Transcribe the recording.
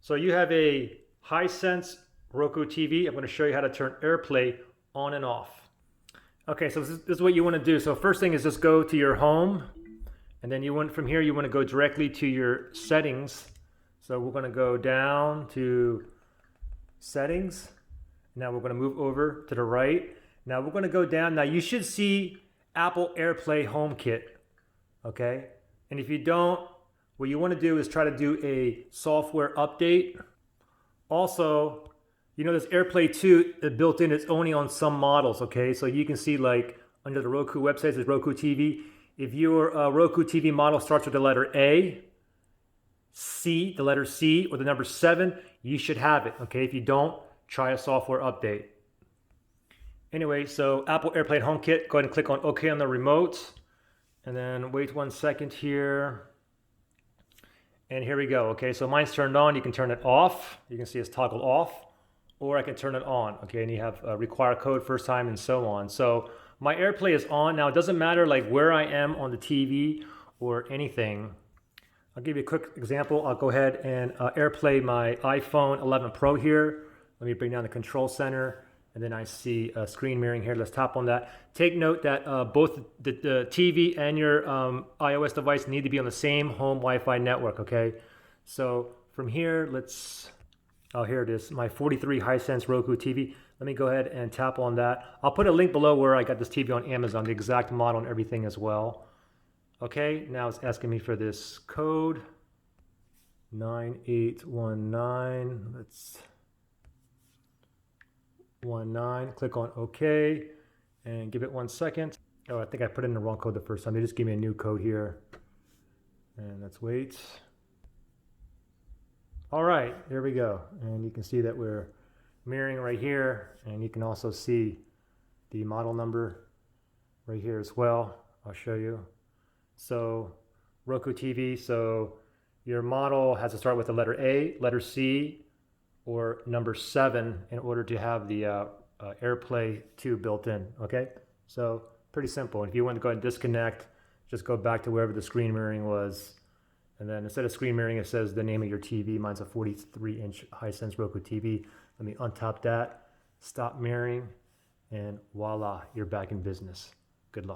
So you have a Hisense Roku TV. I'm going to show you how to turn AirPlay on and off. Okay, so this is what you want to do. So first thing is just go to your home, and then from here you want to go directly to your settings. So we're going to go down to settings. Now we're going to move over to the right. Now we're going to go down. Now you should see Apple AirPlay HomeKit. Okay, and if you don't, what you want to do is try to do a software update. Also, you know this AirPlay 2 built in, it's only on some models, okay? So you can see like under the Roku website, there's Roku TV. If your Roku TV model starts with the letter A, C, the letter C, or the number 7, you should have it, okay? If you don't, try a software update. Anyway, so Apple AirPlay HomeKit, go ahead and click on OK on the remote. And then wait 1 second here. And here we go, okay? So mine's turned on, you can turn it off. You can see it's toggled off. Or I can turn it on, okay? And you have require code first time and so on. So my AirPlay is on. Now it doesn't matter like where I am on the TV or anything. I'll give you a quick example. I'll go ahead and AirPlay my iPhone 11 Pro here. Let me bring down the control center, and then I see screen mirroring here. Let's tap on that. Take note that both the TV and your iOS device need to be on the same home Wi-Fi network, okay? So from here, oh, here it is, my 43 Hisense Roku TV. Let me go ahead and tap on that. I'll put a link below where I got this TV on Amazon, the exact model and everything as well. Okay, now it's asking me for this code, 9819. Let's 19. Click on OK and give it 1 second. Oh, I think I put in the wrong code the first time. They just gave me a new code here. And let's wait. All right, there we go. And you can see that we're mirroring right here. And you can also see the model number right here as well. I'll show you. So Roku TV, so your model has to start with the letter A, letter C, or number 7 in order to have the AirPlay 2 built in, okay? So pretty simple. If you want to go ahead and disconnect, just go back to wherever the screen mirroring was. And then instead of screen mirroring, it says the name of your TV. Mine's a 43-inch Hisense Roku TV. Let me untap that, stop mirroring, and voila, you're back in business. Good luck.